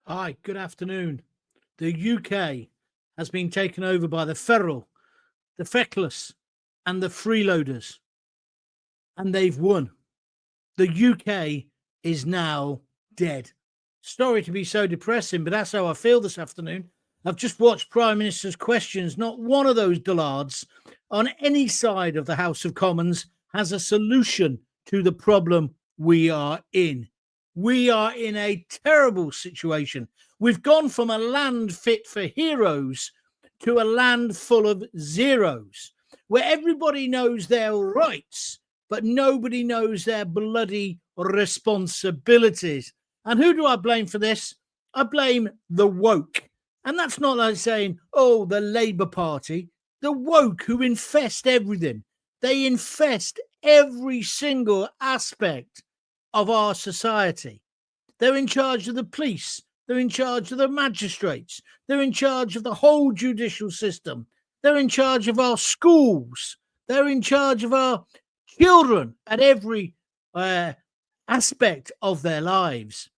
Hi, good afternoon. The UK has been taken over by the feral, the feckless, and the freeloaders, and they've won. The UK is now dead. Sorry to be so depressing, but that's how I feel this afternoon. I've just watched Prime Minister's questions. Not one of those dullards on any side of the House of Commons has a solution to the problem we are in. We are in a terrible situation. We've gone from a land fit for heroes to a land full of zeros, where everybody knows their rights, but nobody knows their bloody responsibilities. And who do I blame for this? I blame the woke. And that's not like saying, oh, the Labour Party. The woke who infest everything. They infest every single aspect of our society. They're in charge of the police. They're in charge of the magistrates. They're in charge of the whole judicial system. They're in charge of our schools. They're in charge of our children at every aspect of their lives.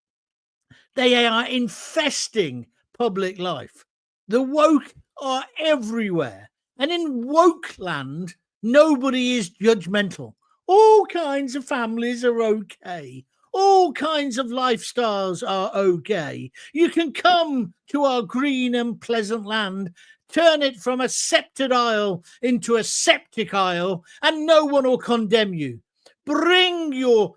They are infesting public life. The woke are everywhere. And in woke land, nobody is judgmental. All kinds of families are okay. All kinds of lifestyles are okay. You can come to our green and pleasant land, turn it from a sceptred isle into a septic isle, and no one will condemn you. Bring your...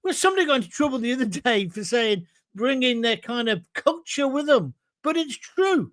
Well, somebody got into trouble the other day for saying bringing their kind of culture with them. But it's true.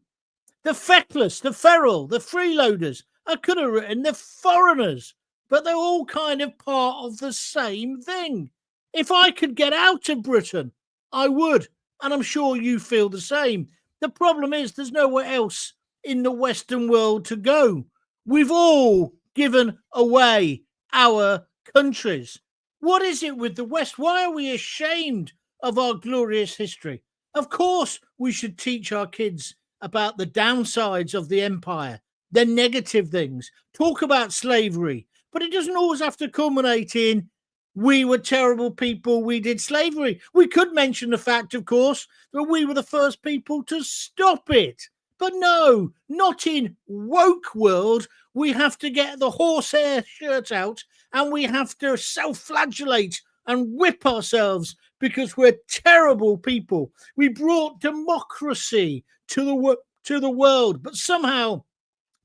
The feckless, the feral, the freeloaders, I could have written the foreigners, but they're all kind of part of the same thing. If I could get out of Britain, I would. And I'm sure you feel the same. The problem is there's nowhere else in the Western world to go. We've all given away our countries. What is it with the West? Why are we ashamed of our glorious history? Of course, we should teach our kids about the downsides of the empire, the negative things, talk about slavery, but it doesn't always have to culminate in we were terrible people, we did slavery. We could mention the fact, of course, that we were the first people to stop it. But no, not in woke world. We have to get the horsehair shirt out and we have to self-flagellate and whip ourselves because we're terrible people. We brought democracy to the world, but somehow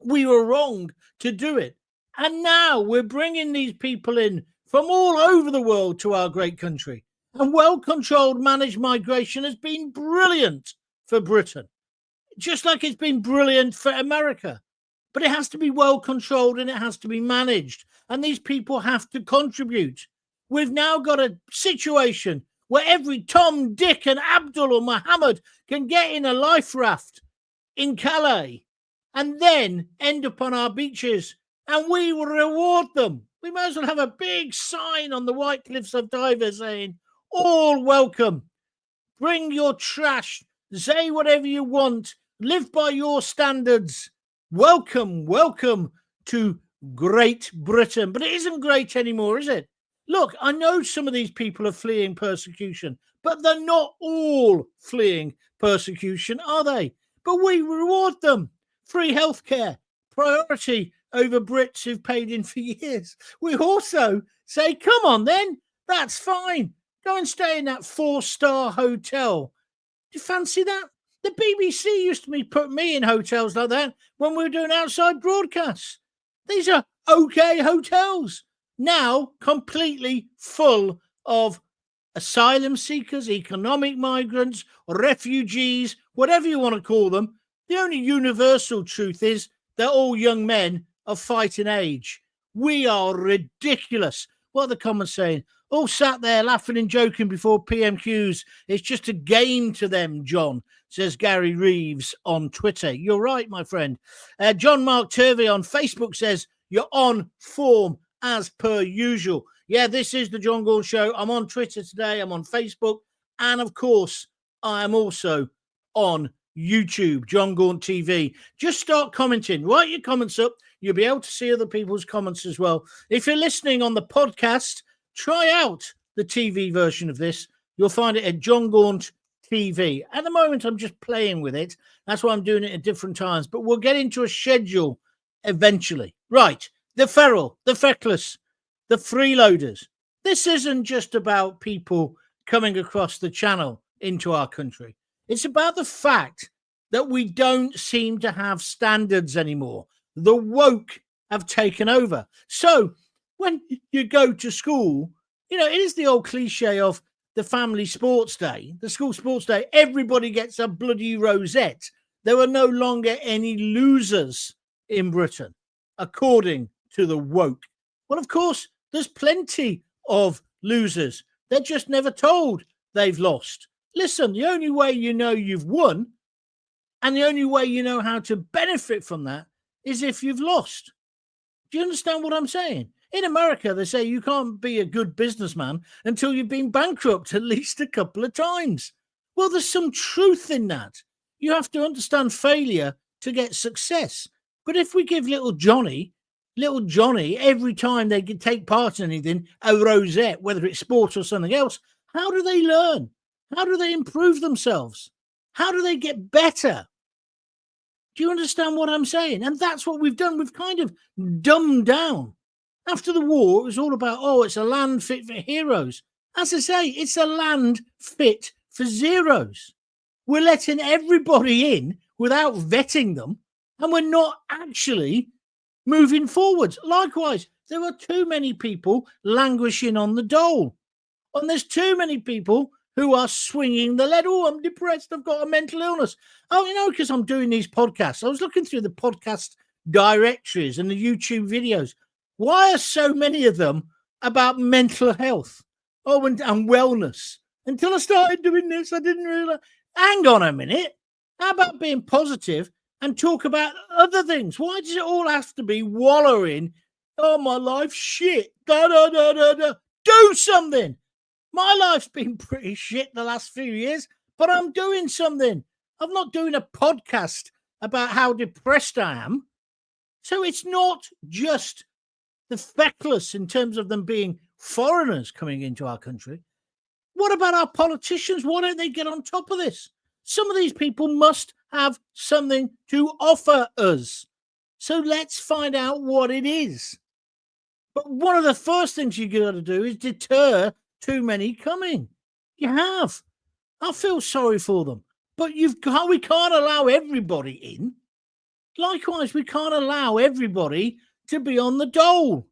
we were wrong to do it. And now we're bringing these people in from all over the world to our great country. And well-controlled managed migration has been brilliant for Britain, just like it's been brilliant for America. But it has to be well-controlled and it has to be managed. And these people have to contribute. We've now got a situation where every Tom, Dick and Abdul or Muhammad can get in a life raft in Calais and then end up on our beaches, and we will reward them. We might as well have a big sign on the White Cliffs of Dover saying, all welcome. Bring your trash. Say whatever you want. Live by your standards. Welcome, welcome to Great Britain. But it isn't great anymore, is it? Look, I know some of these people are fleeing persecution, but they're not all fleeing persecution, are they? But we reward them. Free healthcare, priority over Brits who've paid in for years. We also say, come on then, that's fine. Go and stay in that 4-star hotel. Do you fancy that? The BBC used to be putting me in hotels like that when we were doing outside broadcasts. These are okay hotels. Now completely full of asylum seekers, economic migrants, refugees, whatever you want to call them. The only universal truth is they're all young men of fighting age. We are ridiculous. What are the comments saying? All sat there laughing and joking before PMQs. It's just a game to them, John, says Gary Reeves on Twitter. You're right, my friend. John Mark Turvey on Facebook says, you're on form as per usual. Yeah, this is the Jon Gaunt Show. I'm on Twitter today. I'm on Facebook. And, of course, I am also on YouTube, Jon Gaunt TV. Just start commenting. Write your comments up. You'll be able to see other people's comments as well. If you're listening on the podcast, try out the TV version of this. You'll find it at Jon Gaunt TV. At the moment, I'm just playing with it. That's why I'm doing it at different times. But we'll get into a schedule eventually. Right. The feral, the feckless, the freeloaders. This isn't just about people coming across the channel into our country. It's about the fact that we don't seem to have standards anymore. The woke have taken over. So when you go to school, it is the old cliche of the family sports day, the school sports day. Everybody gets a bloody rosette. There are no longer any losers in Britain, according to the woke. Well, of course, there's plenty of losers. They're just never told they've lost. Listen, the only way you know you've won and the only way you know how to benefit from that is if you've lost. Do you understand what I'm saying? In America, they say you can't be a good businessman until you've been bankrupt at least a couple of times. Well, there's some truth in that. You have to understand failure to get success. But if we give little Johnny, every time they can take part in anything, a rosette, whether it's sports or something else, how do they learn? How do they improve themselves? How do they get better? Do you understand what I'm saying? And that's what we've done. We've kind of dumbed down. After the war, it was all about, it's a land fit for heroes. As I say, it's a land fit for zeros. We're letting everybody in without vetting them, and we're not actually moving forwards. Likewise, there are too many people languishing on the dole. And there's too many people who are swinging the lead. Oh, I'm depressed. I've got a mental illness. Oh, because I'm doing these podcasts. I was looking through the podcast directories and the YouTube videos. Why are so many of them about mental health? And wellness. Until I started doing this, I didn't realize. Hang on a minute. How about being positive and talk about other things? Why does it all have to be wallowing? Oh, my life's shit. Da, da, da, da, da. Do something. My life's been pretty shit the last few years, but I'm doing something. I'm not doing a podcast about how depressed I am. So it's not just the feckless in terms of them being foreigners coming into our country. What about our politicians? Why don't they get on top of this? Some of these people must have something to offer us. So let's find out what it is. But one of the first things you got to do is deter too many coming. You have. I feel sorry for them. But we can't allow everybody in. Likewise, we can't allow everybody to be on the dole.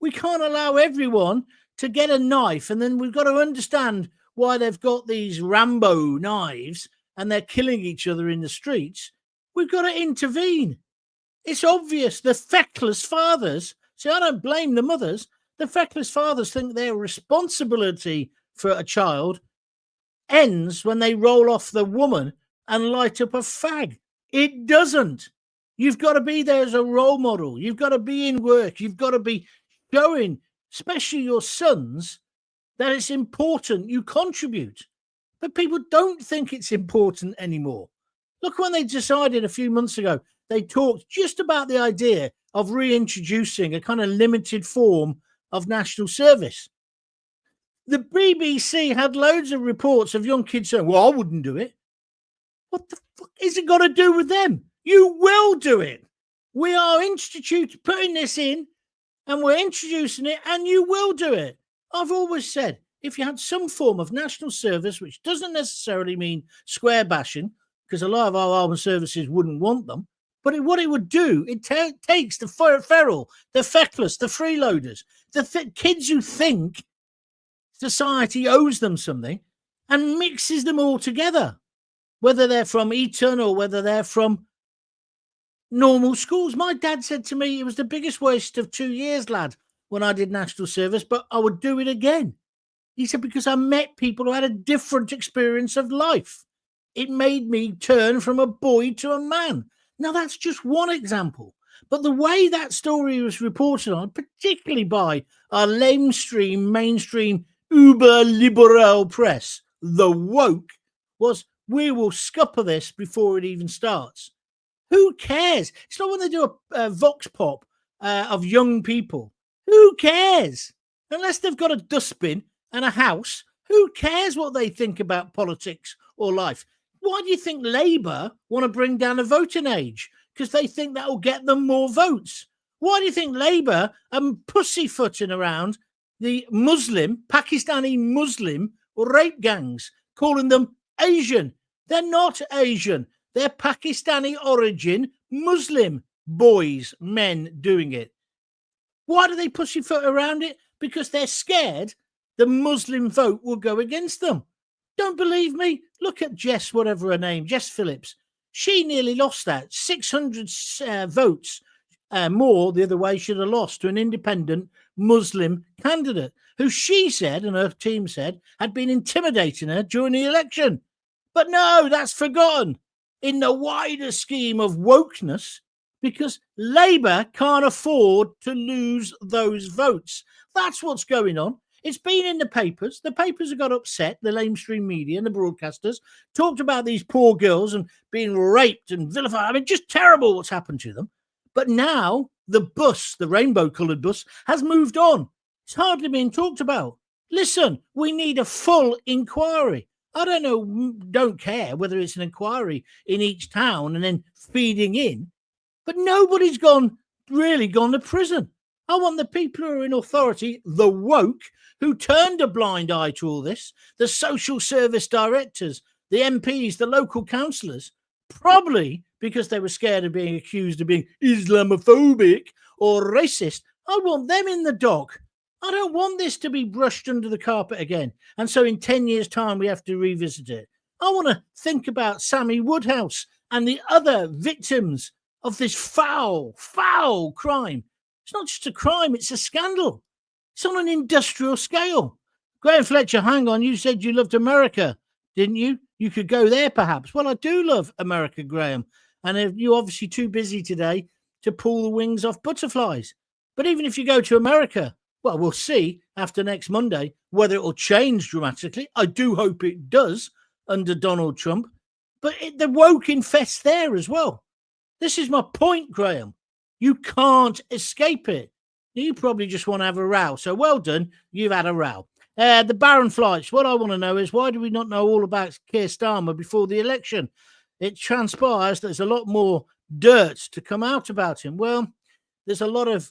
We can't allow everyone to get a knife, and then we've got to understand why they've got these Rambo knives and they're killing each other in the streets. We've got to intervene. It's obvious. The feckless fathers, see, I don't blame the mothers. The feckless fathers think their responsibility for a child ends when they roll off the woman and light up a fag. It doesn't. You've got to be there as a role model. You've got to be in work. You've got to be showing, especially your sons, that it's important you contribute. But people don't think it's important anymore. Look, when they decided a few months ago, they talked just about the idea of reintroducing a kind of limited form of national service. The BBC had loads of reports of young kids saying, well, I wouldn't do it. What the fuck is it got to do with them? You will do it. We are putting this in, and we're introducing it, and you will do it. I've always said, if you had some form of national service, which doesn't necessarily mean square bashing, because a lot of our armed services wouldn't want them, but what it would do, it takes the feral, the feckless, the freeloaders, the kids who think society owes them something, and mixes them all together, whether they're from Eton or whether they're from normal schools. My dad said to me, it was the biggest waste of 2 years, lad, when I did national service, but I would do it again. He said, because I met people who had a different experience of life. It made me turn from a boy to a man. Now, that's just one example. But the way that story was reported on, particularly by our mainstream, uber-liberal press, the woke, was, we will scupper this before it even starts. Who cares? It's not when they do a vox pop of young people. Who cares? Unless they've got a dustbin and a house, who cares what they think about politics or life. Why do you think Labour want to bring down a voting age? Because they think that will get them more votes. Why do you think Labour are pussyfooting around the Pakistani Muslim rape gangs, calling them Asian? They're not Asian. They're Pakistani origin Muslim boys, men doing it. Why do they pussyfoot around it? Because they're scared the Muslim vote will go against them. Don't believe me? Look at Jess, whatever her name, Jess Phillips. She nearly lost that. 600 votes more the other way should have lost to an independent Muslim candidate who she said, and her team said, had been intimidating her during the election. But no, that's forgotten in the wider scheme of wokeness, because Labour can't afford to lose those votes. That's what's going on. It's been in the papers. The papers have got upset. The mainstream media and the broadcasters talked about these poor girls and being raped and vilified. I mean, just terrible what's happened to them. But now the bus, the rainbow-coloured bus, has moved on. It's hardly being talked about. Listen, we need a full inquiry. I don't care whether it's an inquiry in each town and then feeding in, but nobody's really gone to prison. I want the people who are in authority, the woke, who turned a blind eye to all this, the social service directors, the MPs, the local councillors, probably because they were scared of being accused of being Islamophobic or racist. I want them in the dock. I don't want this to be brushed under the carpet again. And so in 10 years' time, we have to revisit it. I want to think about Sammy Woodhouse and the other victims of this foul, foul crime. It's not just a crime, it's a scandal. It's on an industrial scale. Graham Fletcher, hang on, you said you loved America, didn't you? You could go there, perhaps. Well, I do love America, Graham. And you're obviously too busy today to pull the wings off butterflies. But even if you go to America, well, we'll see after next Monday whether it will change dramatically. I do hope it does under Donald Trump. But the woke infests there as well. This is my point, Graham. You can't escape it. You probably just want to have a row. So well done. You've had a row. The Barron flights. What I want to know is, why do we not know all about Keir Starmer before the election? It transpires there's a lot more dirt to come out about him. Well, there's a lot of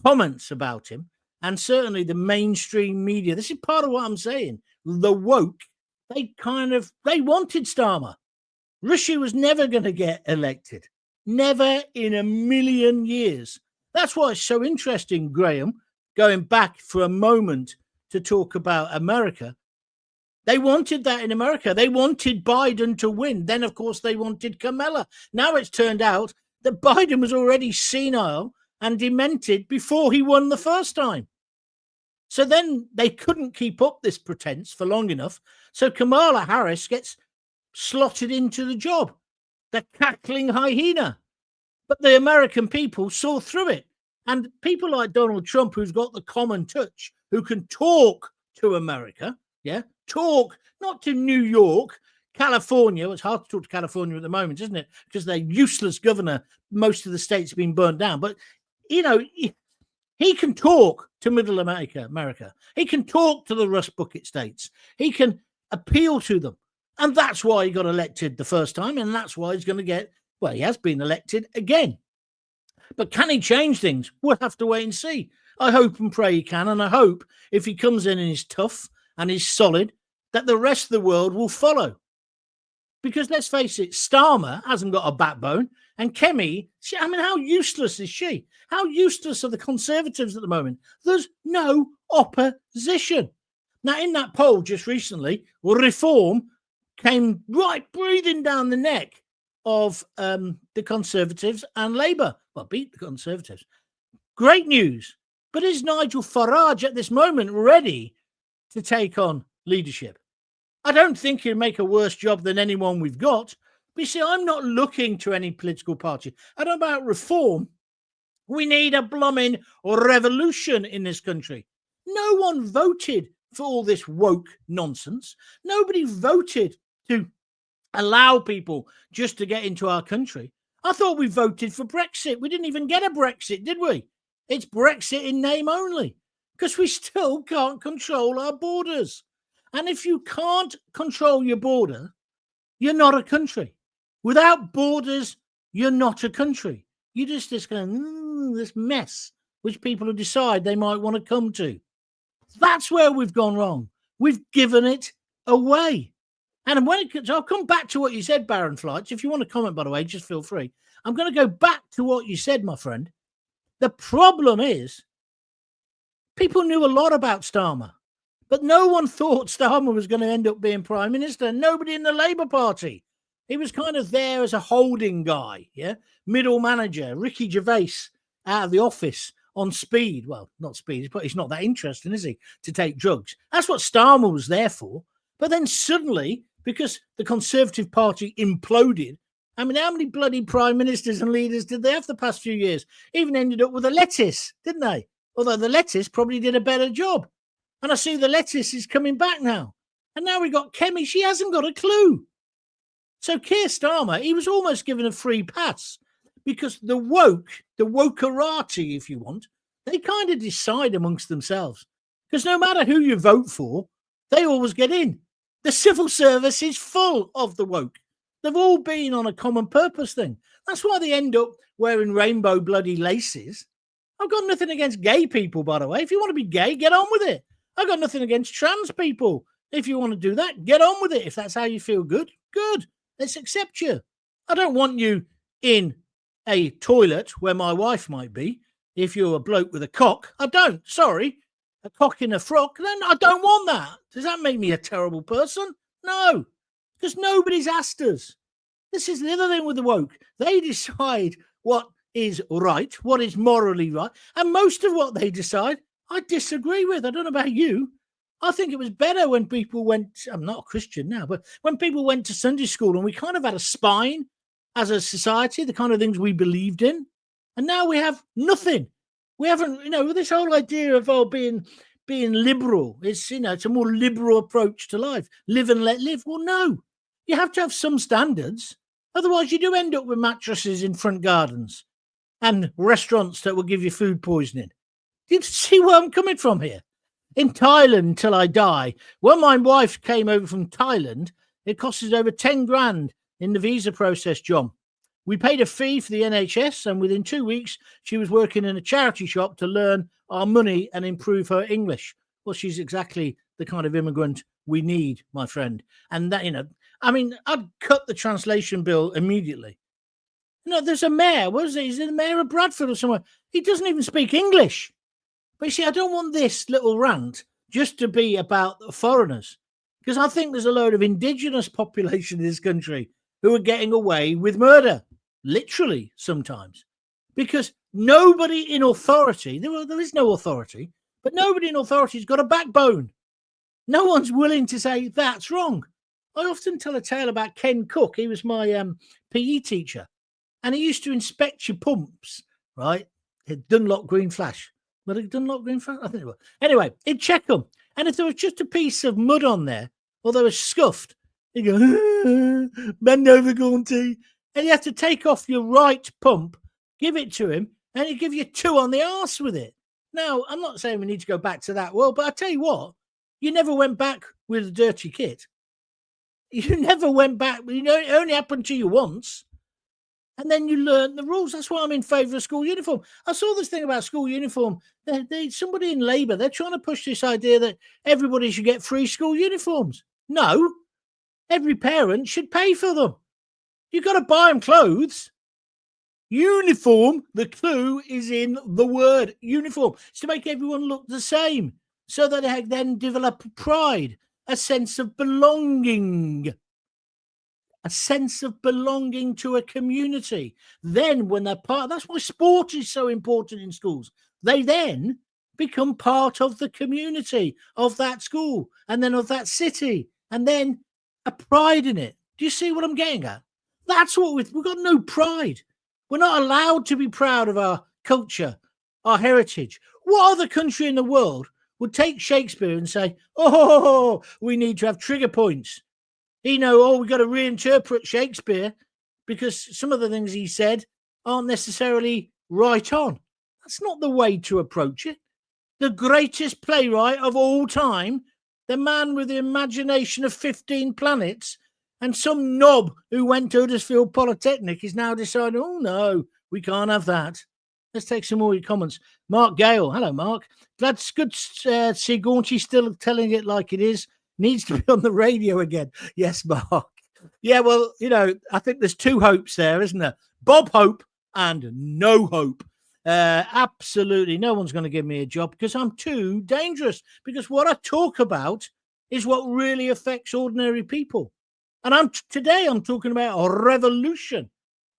comments about him, and certainly the mainstream media. This is part of what I'm saying. The woke, they wanted Starmer. Rishi was never going to get elected. Never in a million years. That's why it's so interesting, Graham, going back for a moment to talk about America. They wanted that in America. They wanted Biden to win. Then, of course, they wanted Kamala. Now it's turned out that Biden was already senile and demented before he won the first time. So then they couldn't keep up this pretense for long enough. So Kamala Harris gets slotted into the job. The cackling hyena. But the American people saw through it. And people like Donald Trump, who's got the common touch, who can talk to America, talk, not to New York, California. It's hard to talk to California at the moment, isn't it? Because they're useless governor. Most of the states have been burnt down. But, he can talk to Middle America. He can talk to the Rust Bucket states. He can appeal to them. And that's why he got elected the first time. And that's why he's going to he has been elected again. But can he change things? We'll have to wait and see. I hope and pray he can. And I hope if he comes in and is tough and is solid, that the rest of the world will follow. Because let's face it, Starmer hasn't got a backbone. And Kemi, how useless is she? How useless are the Conservatives at the moment? There's no opposition. Now, in that poll just recently, Reform came right breathing down the neck of the Conservatives and Labour. Well, beat the Conservatives. Great news. But is Nigel Farage at this moment ready to take on leadership? I don't think he'll make a worse job than anyone we've got. But you see, I'm not looking to any political party. I don't know about reform. We need a blooming revolution in this country. No one voted for all this woke nonsense. Nobody voted to allow people just to get into our country. I thought we voted for Brexit. We didn't even get a Brexit, did we? It's Brexit in name only, because we still can't control our borders. And if you can't control your border, you're not a country. Without borders, you're not a country. You're just this kind of this mess which people who decide they might want to come to. That's where we've gone wrong. We've given it away. And when I'll come back to what you said, Baron Flights. If you want to comment, by the way, just feel free. I'm going to go back to what you said, my friend. The problem is people knew a lot about Starmer, but no one thought Starmer was going to end up being Prime Minister. Nobody in the Labour Party. He was kind of there as a holding guy, yeah? Middle manager, Ricky Gervais out of the office on speed. Well, not speed, but he's not that interesting, is he, to take drugs? That's what Starmer was there for. But then suddenly, because the Conservative Party imploded, I mean, how many bloody prime ministers and leaders did they have the past few years? Even ended up with a lettuce, didn't they? Although the lettuce probably did a better job. And I see the lettuce is coming back now. And now we got Kemi. She hasn't got a clue. So Keir Starmer, he was almost given a free pass because the wokerati, if you want, they kind of decide amongst themselves. Because no matter who you vote for, they always get in. The civil service is full of the woke. They've all been on a common purpose thing. That's why they end up wearing rainbow bloody laces. I've got nothing against gay people, by the way. If you want to be gay, get on with it. I've got nothing against trans people. If you want to do that, get on with it. If that's how you feel good, good. Let's accept you. I don't want you in a toilet where my wife might be. If you're a bloke with a cock, I don't. Sorry. A cock in a frock, then I don't want that. Does that make me a terrible person? No, because nobody's asked us. This is the other thing with the woke. They decide what is right, what is morally right, and most of what they decide, I disagree with. I don't know about you. I think it was better when people went, I'm not a Christian now, but when people went to Sunday school and we kind of had a spine as a society, the kind of things we believed in, and now we have nothing. We haven't, this whole idea of being liberal. It's, it's a more liberal approach to life. Live and let live. Well, no, you have to have some standards. Otherwise, you do end up with mattresses in front gardens and restaurants that will give you food poisoning. Do you see where I'm coming from here? In Thailand, till I die, when my wife came over from Thailand, it cost us over 10 grand in the visa process, John. We paid a fee for the NHS, and within 2 weeks, she was working in a charity shop to learn our money and improve her English. Well, she's exactly the kind of immigrant we need, my friend. And that, I'd cut the translation bill immediately. There's a mayor. What is it? He's the mayor of Bradford or somewhere. He doesn't even speak English. But you see, I don't want this little rant just to be about foreigners, because I think there's a load of indigenous population in this country who are getting away with murder. Literally, sometimes, because nobody in authority, there is no authority, but nobody in authority has got a backbone. No one's willing to say that's wrong. I often tell a tale about Ken Cook. He was my PE teacher, and he used to inspect your pumps, right? Dunlop Green Flash. Was it Dunlop Green Flash? I think it was. Anyway, he'd check them, and if there was just a piece of mud on there, or they were scuffed, he'd go, bend over, Gaunty. And you have to take off your right pump, give it to him, and he'll give you 2 on the arse with it. Now, I'm not saying we need to go back to that world, but I tell you what, you never went back with a dirty kit. You never went back. It only happened to you once. And then you learn the rules. That's why I'm in favour of school uniform. I saw this thing about school uniform. Somebody in Labour, they're trying to push this idea that everybody should get free school uniforms. No, every parent should pay for them. You've got to buy them clothes. Uniform, the clue is in the word uniform. It's to make everyone look the same so that they then develop pride, a sense of belonging. A sense of belonging to a community. Then when they're part, that's why sport is so important in schools. They then become part of the community of that school and then of that city and then a pride in it. Do you see what I'm getting at? That's what we've got. No pride. We're not allowed to be proud of our culture, our heritage. What other country in the world would take Shakespeare and say, oh, we need to have trigger points? We've got to reinterpret Shakespeare because some of the things he said aren't necessarily right on. That's not the way to approach it. The greatest playwright of all time, the man with the imagination of 15 planets And some knob who went to Huddersfield Polytechnic is now deciding, oh, no, we can't have that. Let's take some more of your comments. Mark Gale. Hello, Mark. That's good to see Gaunty still telling it like it is. Needs to be on the radio again. Yes, Mark. Yeah, well, I think there's two hopes there, isn't there? Bob Hope and no hope. Absolutely. No one's going to give me a job because I'm too dangerous. Because what I talk about is what really affects ordinary people. And today I'm talking about a revolution.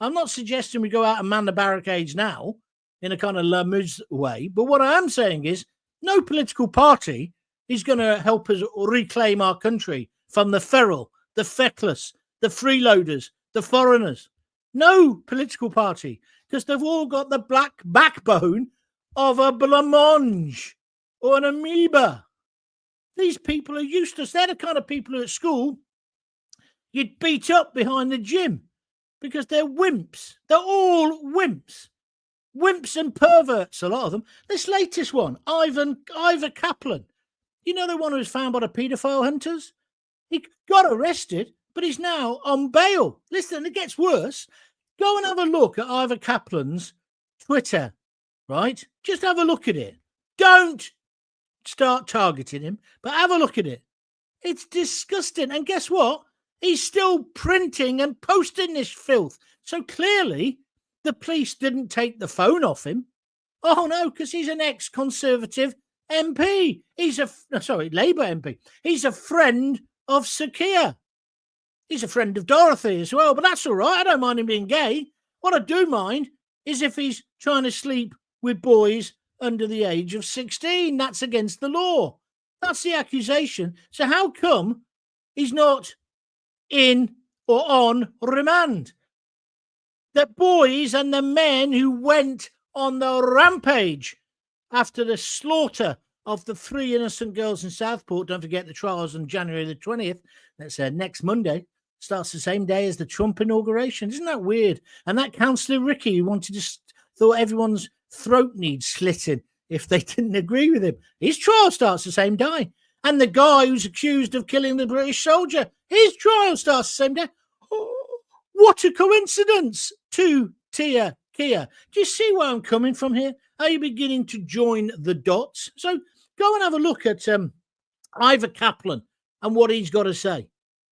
I'm not suggesting we go out and man the barricades now in a kind of Lamuz way. But what I am saying is no political party is going to help us reclaim our country from the feral, the feckless, the freeloaders, the foreigners. No political party, because they've all got the black backbone of a blancmange or an amoeba. These people are useless. They're the kind of people who at school you'd beat up behind the gym because they're wimps. They're all wimps. Wimps and perverts, a lot of them. This latest one, Ivor Kaplan. You know the one who was found by the paedophile hunters? He got arrested, but he's now on bail. Listen, it gets worse. Go and have a look at Ivor Kaplan's Twitter, right? Just have a look at it. Don't start targeting him, but have a look at it. It's disgusting. And guess what? He's still printing and posting this filth. So clearly, the police didn't take the phone off him. Oh, no, because he's an ex-Conservative MP. Labour MP. He's a friend of Sir Keir. He's a friend of Dorothy as well, but that's all right. I don't mind him being gay. What I do mind is if he's trying to sleep with boys under the age of 16. That's against the law. That's the accusation. So how come he's not in or on remand? The boys and the men who went on the rampage after the slaughter of the 3 innocent girls in Southport. Don't forget the trials on January the 20th. That's next Monday. Starts the same day as the Trump inauguration. Isn't that weird? And that Councillor Ricky who thought everyone's throat needs slitting if they didn't agree with him. His trial starts the same day. And the guy who's accused of killing the British soldier, his trial starts the same day. Oh, what a coincidence. To Tia Kia. Do you see where I'm coming from here? Are you beginning to join the dots? So go and have a look at Ivor Kaplan and what he's got to say.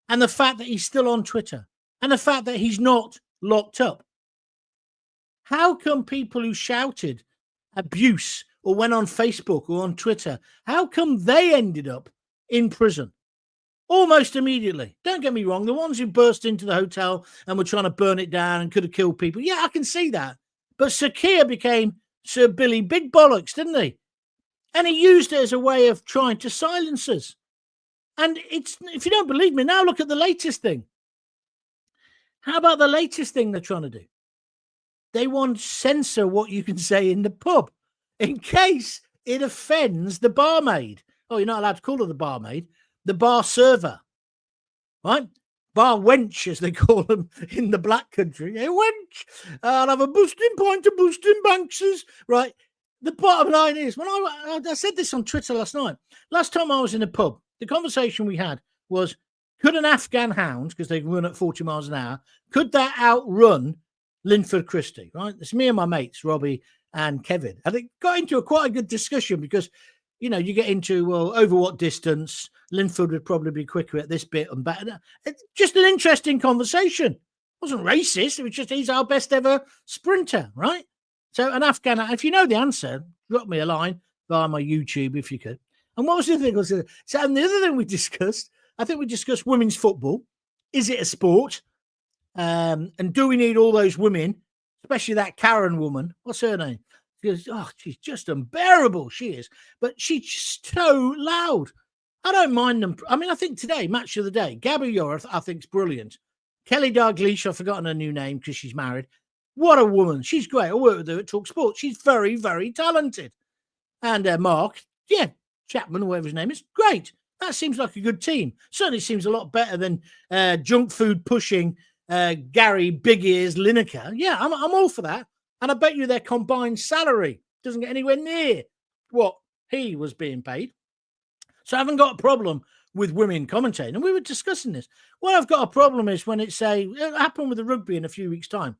And the fact that he's still on Twitter. And the fact that he's not locked up. How come people who shouted abuse or went on Facebook or on Twitter, how come they ended up in prison? Almost immediately. Don't get me wrong. The ones who burst into the hotel and were trying to burn it down and could have killed people. Yeah, I can see that. But Sir Keir became Sir Billy Big Bollocks, didn't he? And he used it as a way of trying to silence us. And if you don't believe me, now look at the latest thing. How about the latest thing they're trying to do? They want to censor what you can say in the pub in case it offends the barmaid. Oh, you're not allowed to call her the barmaid. The bar server, right? Bar wench, as they call them in the black country. Hey, wench, I'll have a boosting pint of boosting Bankses, right? The bottom line is, when I said this on Twitter last night, last time I was in a pub, the conversation we had was, could an Afghan hound, because they can run at 40 miles an hour, could that outrun Linford Christie, right? It's me and my mates, Robbie and Kevin. And it got into quite a good discussion because, you know, you get into, well, over what distance? Linford would probably be quicker at this bit and better. It's just an interesting conversation. It wasn't racist. It was just, he's our best ever sprinter, right? So an Afghan, if you know the answer, drop me a line via my YouTube if you could. And what was the thing? So and the other thing we discussed, I think we discussed women's football. Is it a sport? And do we need all those women, especially that Karen woman? What's her name? She goes, oh, she's just unbearable. She is. But she's just so loud. I don't mind them. I mean, I think today, match of the day, Gabby Yor, I think, is brilliant. Kelly Dalglish, I've forgotten her new name because she's married. What a woman. She's great. I work with her at Talk Sports. She's very, very talented. And Mark, yeah, Chapman, whatever his name is, great. That seems like a good team. Certainly seems a lot better than junk food pushing Gary Big Ears Lineker. Yeah, I'm all for that. And I bet you their combined salary doesn't get anywhere near what he was being paid. So I haven't got a problem with women commentating, and we were discussing this. What I've got a problem is when it happened with the rugby in a few weeks' time.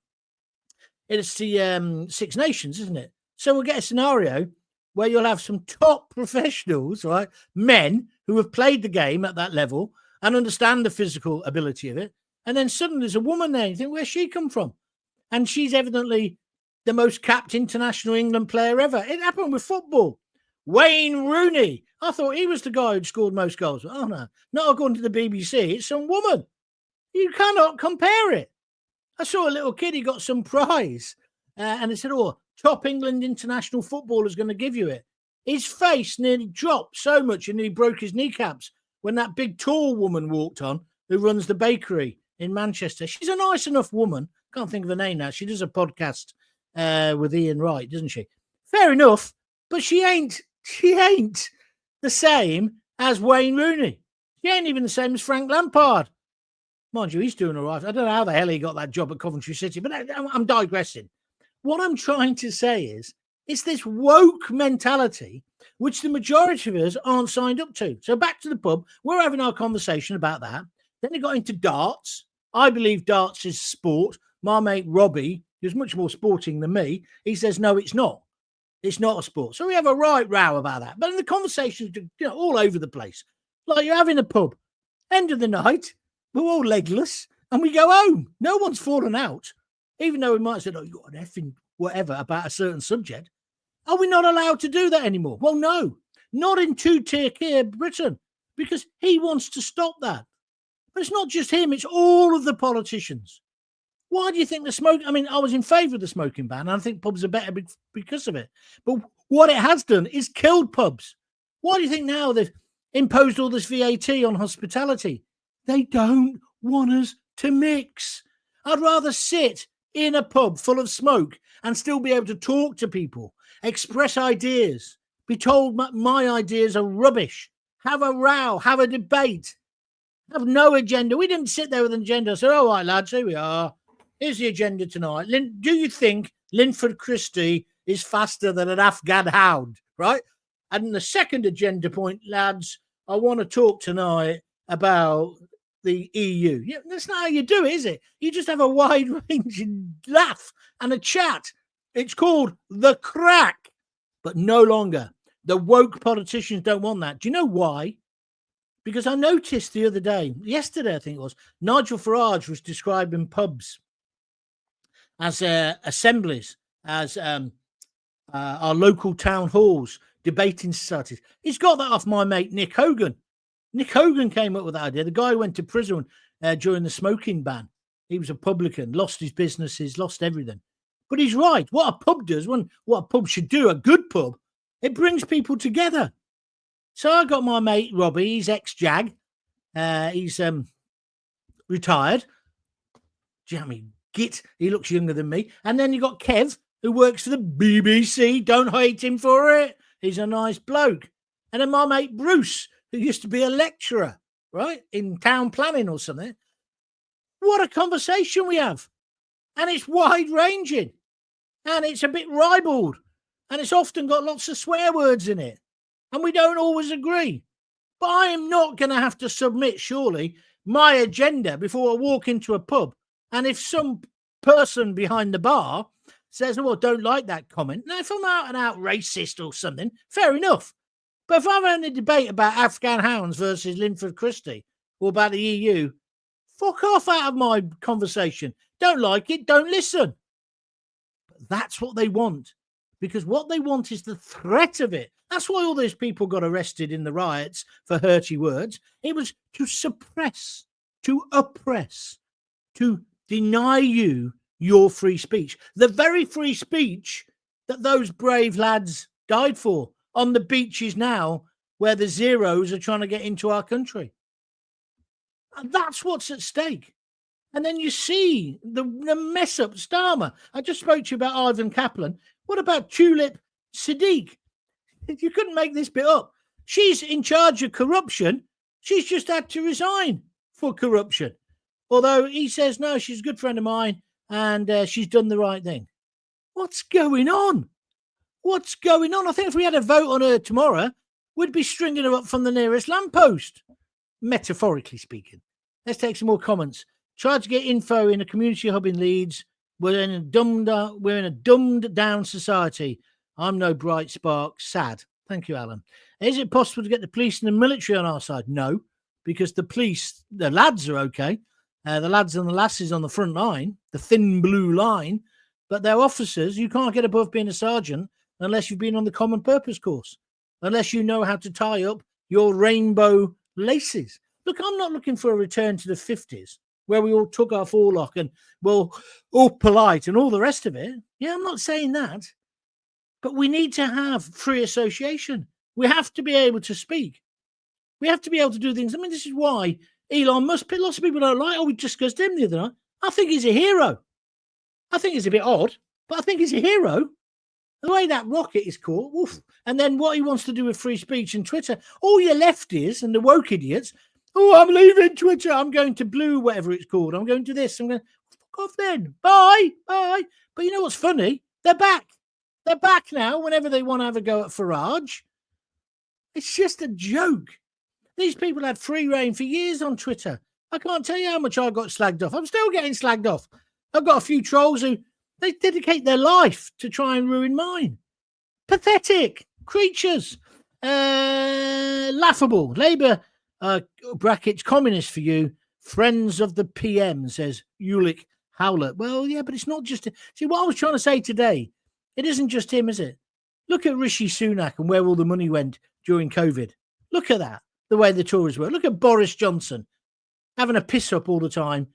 It's the Six Nations, isn't it? So we'll get a scenario where you'll have some top professionals, right? Men who have played the game at that level and understand the physical ability of it. And then suddenly there's a woman there. You think, where's she come from? And she's evidently the most capped international England player ever. It happened with football. Wayne Rooney. I thought he was the guy who'd scored most goals. Oh, no. Not according to the BBC. It's some woman. You cannot compare it. I saw a little kid. He got some prize. And they said, top England international footballer is going to give you it. His face nearly dropped so much and he broke his kneecaps when that big tall woman walked on who runs the bakery in Manchester. She's a nice enough woman. Can't think of her name now. She does a podcast with Ian Wright, doesn't she? Fair enough. But she ain't the same as Wayne Rooney. She ain't even the same as Frank Lampard. Mind you, he's doing all right. I don't know how the hell he got that job at Coventry City, but I'm digressing. What I'm trying to say is it's this woke mentality which the majority of us aren't signed up to. So back to the pub. We're having our conversation about that. Then they got into darts. I believe darts is sport. My mate Robbie, who's much more sporting than me, he says, no, it's not. It's not a sport. So we have a right row about that. But in the conversations, all over the place. Like you're having a pub. End of the night, we're all legless, and we go home. No one's fallen out. Even though we might have said, you got an effing whatever about a certain subject. Are we not allowed to do that anymore? Well, no. Not in two-tier care Britain, because he wants to stop that. But it's not just him, it's all of the politicians. Why do you think the smoke? I mean, I was in favour of the smoking ban, and I think pubs are better because of it. But what it has done is killed pubs. Why do you think now they've imposed all this VAT on hospitality? They don't want us to mix. I'd rather sit in a pub full of smoke and still be able to talk to people, express ideas, be told my ideas are rubbish, have a row, have a debate, have no agenda. We didn't sit there with an agenda. So, all right, lads, here we are. Here's the agenda tonight. Do you think Linford Christie is faster than an Afghan hound, right? And the second agenda point, lads, I want to talk tonight about the EU. Yeah, that's not how you do it, is it? You just have a wide-ranging laugh and a chat. It's called the crack, but no longer. The woke politicians don't want that. Do you know why? Because I noticed the other day, yesterday I think it was, Nigel Farage was describing pubs as assemblies, as our local town halls, debating societies. He's got that off my mate Nick Hogan. Nick Hogan came up with that idea. The guy who went to prison during the smoking ban. He was a publican, lost his businesses, lost everything. But he's right. What a pub does, what a pub should do, a good pub, it brings people together. So I got my mate Robbie. He's ex-Jag. He's retired. Jammy git. He looks younger than me. And then you got Kev, who works for the BBC. Don't hate him for it. He's a nice bloke. And then my mate Bruce, who used to be a lecturer, right, in town planning or something. What a conversation we have. And it's wide-ranging. And it's a bit ribald. And it's often got lots of swear words in it. And we don't always agree. But I am not going to have to submit, surely, my agenda before I walk into a pub. And if some person behind the bar says, well, don't like that comment. Now, if I'm out and out racist or something, fair enough. But if I'm having a debate about Afghan hounds versus Linford Christie or about the EU, fuck off out of my conversation. Don't like it, don't listen. But that's what they want. Because what they want is the threat of it. That's why all those people got arrested in the riots for hurty words. It was to suppress, to oppress, to deny you your free speech. The very free speech that those brave lads died for on the beaches now where the Zeros are trying to get into our country. And that's what's at stake. And then you see the mess up Starmer. I just spoke to you about Ivan Kaplan. What about Tulip Siddiq? You couldn't make this bit up. She's in charge of corruption. She's just had to resign for corruption. Although he says, no, she's a good friend of mine and she's done the right thing. What's going on? What's going on? I think if we had a vote on her tomorrow, we'd be stringing her up from the nearest lamppost. metaphorically speaking. Let's take some more comments. Tried to get info in a community hub in Leeds. We're in a dumbed down society. I'm no bright spark. Sad. Thank you, Alan. Is it possible to get the police and the military on our side? No, because the police, the lads are okay. The lads and the lasses on the front line, the thin blue line, but they're officers. You can't get above being a sergeant unless you've been on the common purpose course, unless you know how to tie up your rainbow laces. Look, I'm not looking for a return to the 50s where we all took our forelock and we're all polite and all the rest of it. Yeah, I'm not saying that. But we need to have free association. We have to be able to speak. We have to be able to do things. I mean, this is why Elon Musk, lots of people don't like, we discussed him the other night. I think he's a hero. I think he's a bit odd, but I think he's a hero. The way that rocket is caught, woof. And then what he wants to do with free speech and Twitter, all your lefties and the woke idiots, I'm leaving Twitter. I'm going to Blue, whatever it's called. I'm going to this. I'm going to fuck off then. Bye. But you know what's funny? They're back. They're back now whenever they want to have a go at Farage. It's just a joke. These people had free reign for years on Twitter. I can't tell you how much I got slagged off. I'm still getting slagged off. I've got a few trolls who they dedicate their life to try and ruin mine. Pathetic creatures. Laughable. Labour, brackets, communist for you. Friends of the PM, says Ulick Howlett. Well, yeah, but it's not just... See, what I was trying to say today, it isn't just him, is it? Look at Rishi Sunak and where all the money went during COVID. Look at that, the way the Tories were. Look at Boris Johnson having a piss up all the time.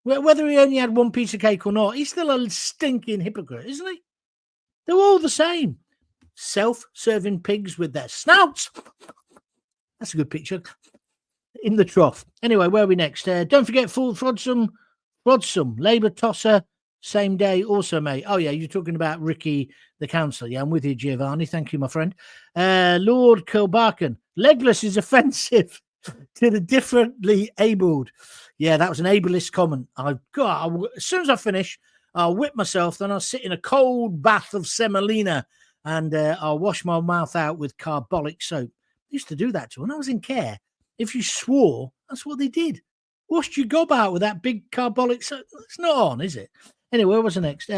Whether he only had one piece of cake or not, he's still a stinking hypocrite, isn't he? They're all the same. Self-serving pigs with their snouts. That's a good picture. In the trough. Anyway, where are we next? Don't forget Full Frodsome, Labour tosser, same day also, mate. Oh, yeah, you're talking about Ricky, the councillor. Yeah, I'm with you, Giovanni. Thank you, my friend. Lord Kilbarkan, legless is offensive to the differently abled. Yeah, that was an ableist comment. As soon as I finish, I'll whip myself, then I'll sit in a cold bath of semolina and I'll wash my mouth out with carbolic soap. I used to do that too. When I was in care, if you swore, that's what they did. Washed your gob out with that big carbolic soap. It's not on, is it? Anyway, where was the next?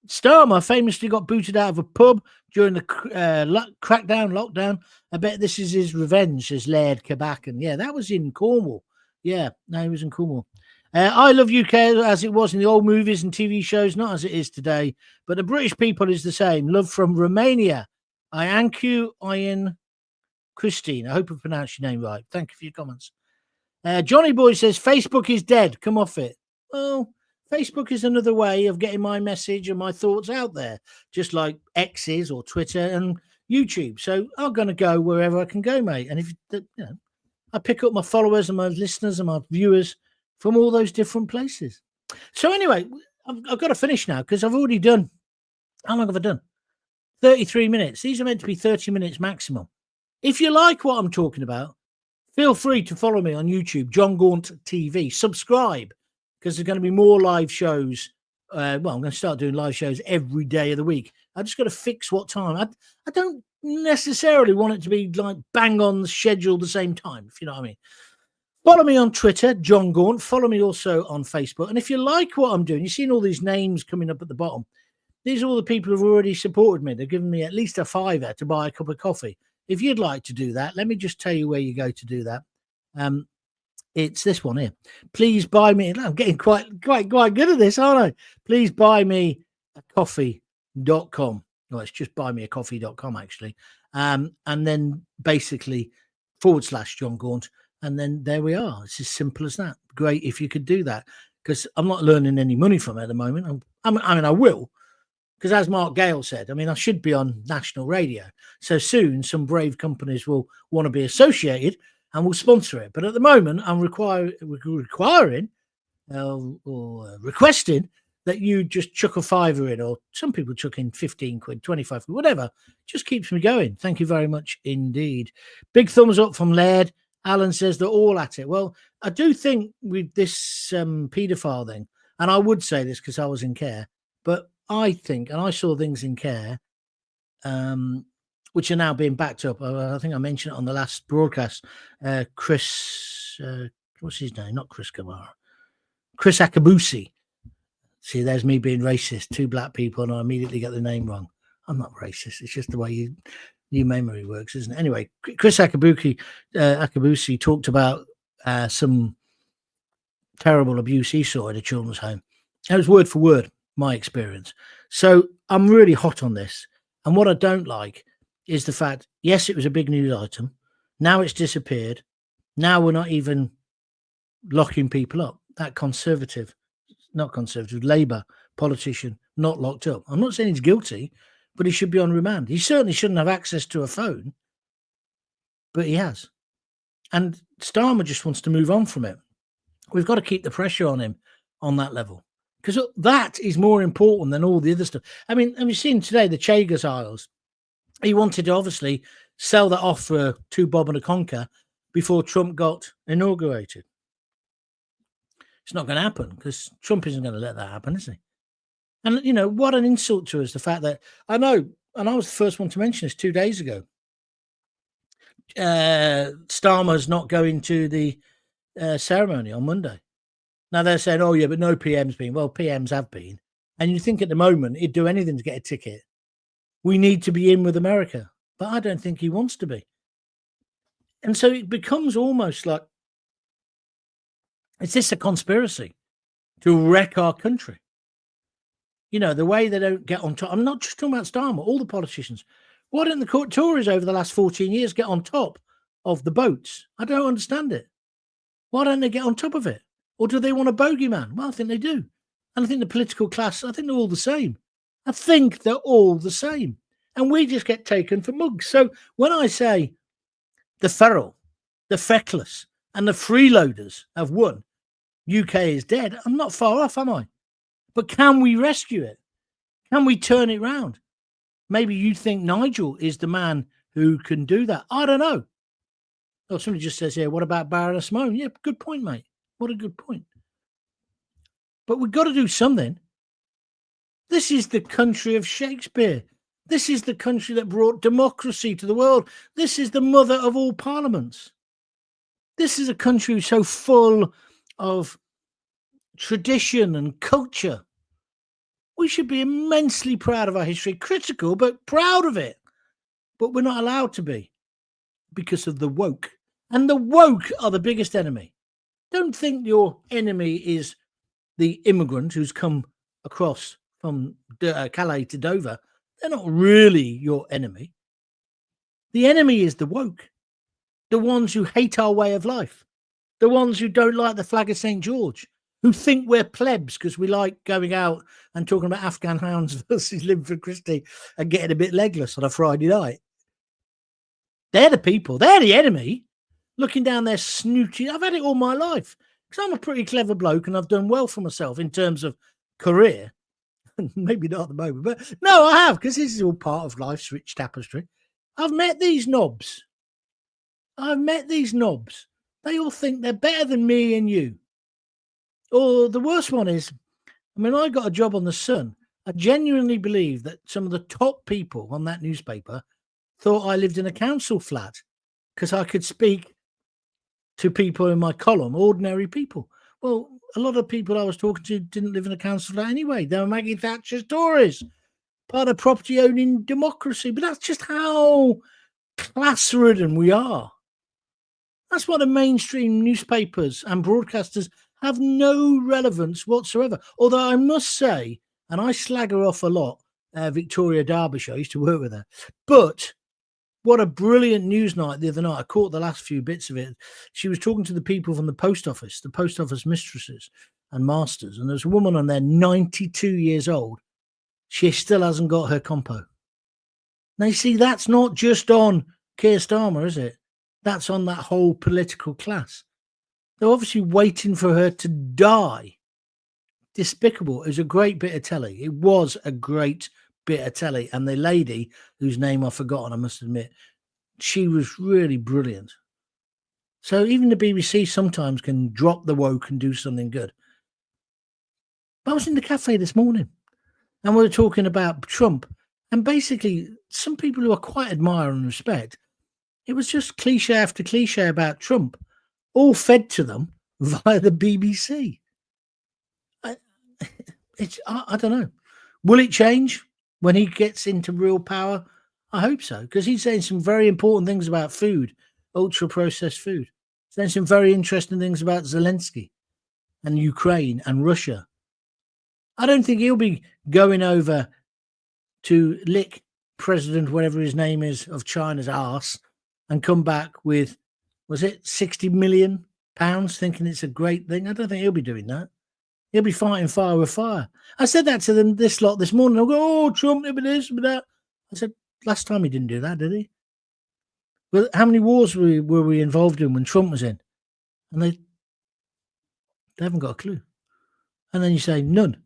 Starmer famously got booted out of a pub during the lockdown. I bet this is his revenge, says Laird Kabak. And yeah, that was in Cornwall. Yeah, no, he was in Cornwall. I love UK as it was in the old movies and TV shows, not as it is today. But the British people is the same. Love from Romania. Iancu Ian Christine. I hope I pronounced your name right. Thank you for your comments. Johnny Boy says, Facebook is dead. Come off it. Well, Facebook is another way of getting my message and my thoughts out there, just like X is or Twitter and YouTube. So I'm going to go wherever I can go, mate. And if I pick up my followers and my listeners and my viewers from all those different places. So anyway, I've got to finish now because I've already done. How long have I done? 33 minutes. These are meant to be 30 minutes maximum. If you like what I'm talking about, feel free to follow me on YouTube, Jon Gaunt TV. Subscribe, because there's going to be more live shows. I'm going to start doing live shows every day of the week. I just got to fix what time. I don't necessarily want it to be like bang on the schedule the same time, if you know what I mean. Follow me on Twitter, Jon Gaunt. Follow me also on Facebook. And if you like what I'm doing, you've seen all these names coming up at the bottom. These are all the people who've already supported me. They've given me at least a $5 to buy a cup of coffee. If you'd like to do that, let me just tell you where you go to do that. It's this one here. Please buy me. I'm getting quite good at this, aren't I? Please buy me a coffee.com. No, it's just buymeacoffee.com, actually. And then basically /Jon Gaunt. And then there we are. It's as simple as that. Great if you could do that, because I'm not learning any money from it at the moment. I mean, I will. Because as Mark Gale said, I mean, I should be on national radio. So soon some brave companies will want to be associated and will sponsor it. But at the moment, I'm requiring or requesting that you just chuck a $5 in, or some people chuck in 15 quid, 25 quid, whatever. Just keeps me going. Thank you very much indeed. Big thumbs up from Laird. Alan says they're all at it. Well, I do think with this paedophile thing, and I would say this because I was in care, but I think, and I saw things in care which are now being backed up. I think I mentioned it on the last broadcast. Chris, what's his name? Not Chris Kamara. Chris Akabusi. See, there's me being racist. 2 black people, and I immediately get the name wrong. I'm not racist. It's just the way your memory works, isn't it? Anyway, Chris Akabusi talked about some terrible abuse he saw in a children's home. It was word for word, my experience. So I'm really hot on this. And what I don't like is the fact, yes, it was a big news item. Now it's disappeared. Now we're not even locking people up. That Labour politician not locked up. I'm not saying he's guilty, but he should be on remand. He certainly shouldn't have access to a phone, but he has. And Starmer just wants to move on from it. We've got to keep the pressure on him on that level, because that is more important than all the other stuff. I mean, have you seen today the Chagos Isles? He wanted to obviously sell that off for 2 bob and a conker before Trump got inaugurated. It's not going to happen because Trump isn't going to let that happen, is he? And, you know, what an insult to us, the fact that I know, and I was the first one to mention this 2 days ago. Starmer's not going to the ceremony on Monday. Now they're saying, oh, yeah, but no PM's been. Well, PMs have been. And you think at the moment he'd do anything to get a ticket. We need to be in with America. But I don't think he wants to be. And so it becomes almost like, is this a conspiracy to wreck our country? You know, the way they don't get on top. I'm not just talking about Starmer, all the politicians. Why don't the Tories over the last 14 years get on top of the boats? I don't understand it. Why don't they get on top of it? Or do they want a bogeyman? Well, I think they do. And I think the political class, I think they're all the same. I think they're all the same. And we just get taken for mugs. So when I say the feral, the feckless, and the freeloaders have won, UK is dead, I'm not far off, am I? But can we rescue it? Can we turn it round? Maybe you think Nigel is the man who can do that. I don't know. Oh, somebody just says here, what about Baroness Simone? Yeah, good point, mate. What a good point. But we've got to do something. This is the country of Shakespeare. This is the country that brought democracy to the world. This is the mother of all parliaments. This is a country so full of tradition and culture. We should be immensely proud of our history, critical, but proud of it. But we're not allowed to be because of the woke. And the woke are the biggest enemy. Don't think your enemy is the immigrant who's come across from Calais to Dover. They're not really your enemy. The enemy is the woke, the ones who hate our way of life, the ones who don't like the flag of St. George, who think we're plebs because we like going out and talking about Afghan hounds versus Linford Christie and getting a bit legless on a Friday night. They're the people. They're the enemy. Looking down their snooty. I've had it all my life because I'm a pretty clever bloke and I've done well for myself in terms of career. Maybe not at the moment, but no, I have, because this is all part of life's rich tapestry. I've met these knobs. They all think they're better than me and you. Or the worst one is, I mean, I got a job on The Sun. I genuinely believe that some of the top people on that newspaper thought I lived in a council flat because I could speak to people in my column, ordinary people. Well, a lot of people I was talking to didn't live in a council flat anyway. They were Maggie Thatcher's Tories, part of property owning democracy. But that's just how class-ridden we are. That's why the mainstream newspapers and broadcasters have no relevance whatsoever. Although I must say, and I slag her off a lot, Victoria Derbyshire, I used to work with her, but what a brilliant news night the other night. I caught the last few bits of it. She was talking to the people from the post office mistresses and masters. And there's a woman on there, 92 years old. She still hasn't got her compo. Now, you see, that's not just on Keir Starmer, is it? That's on that whole political class. They're obviously waiting for her to die. Despicable. It was a great bit of telly. It was a great bit of telly. And the lady, whose name I've forgotten, I must admit, she was really brilliant. So even the BBC sometimes can drop the woke and do something good. But I was in the cafe this morning and we were talking about Trump And basically, some people who I quite admire and respect, it was just cliche after cliche about Trump, all fed to them via the BBC. I don't know. Will it change when he gets into real power? I hope so, because he's saying some very important things about food, ultra-processed food. Saying some very interesting things about Zelensky and Ukraine and Russia. I don't think he'll be going over to lick President, whatever his name is, of China's arse and come back with, was it £60 million, thinking it's a great thing? I don't think he'll be doing that. He'll be fighting fire with fire. I said that to them this morning. They'll go, oh, Trump, but this, but that. I said, last time he didn't do that, did he? Well, how many wars were we involved in when Trump was in? And they haven't got a clue. And then you say, none.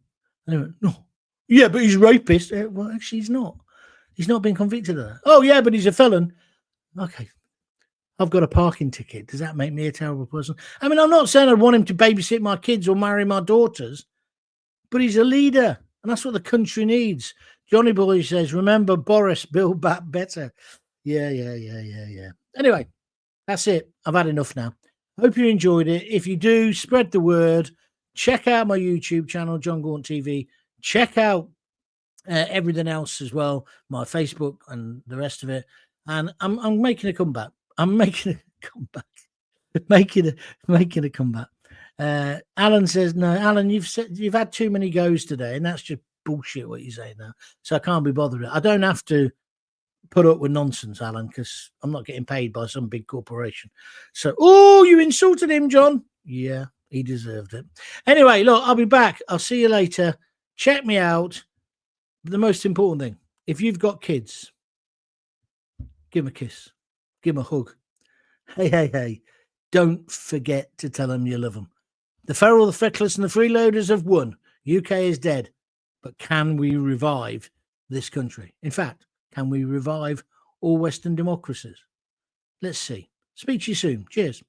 And they went, no. Yeah, but he's a rapist. Well, actually, he's not. He's not been convicted of that. Oh, yeah, but he's a felon. Okay. I've got a parking ticket. Does that make me a terrible person? I mean, I'm not saying I want him to babysit my kids or marry my daughters, but he's a leader, and that's what the country needs. Johnny Boy says, remember Boris, build back better. Yeah. Anyway, that's it. I've had enough now. Hope you enjoyed it. If you do, spread the word. Check out my YouTube channel, Jon Gaunt TV. Check out everything else as well, my Facebook and the rest of it. And I'm making a comeback. I'm making a comeback. making a comeback. Alan says, no, Alan, you've had too many goes today, and that's just bullshit what you say now. So I can't be bothered. I don't have to put up with nonsense, Alan, because I'm not getting paid by some big corporation. So, oh, you insulted him, John. Yeah, he deserved it. Anyway, look, I'll be back. I'll see you later. Check me out. The most important thing, if you've got kids, give them a kiss. Give them a hug. Hey. Don't forget to tell them you love them. The feral, the feckless, and the freeloaders have won. UK is dead. But can we revive this country? In fact, can we revive all Western democracies? Let's see. Speak to you soon. Cheers.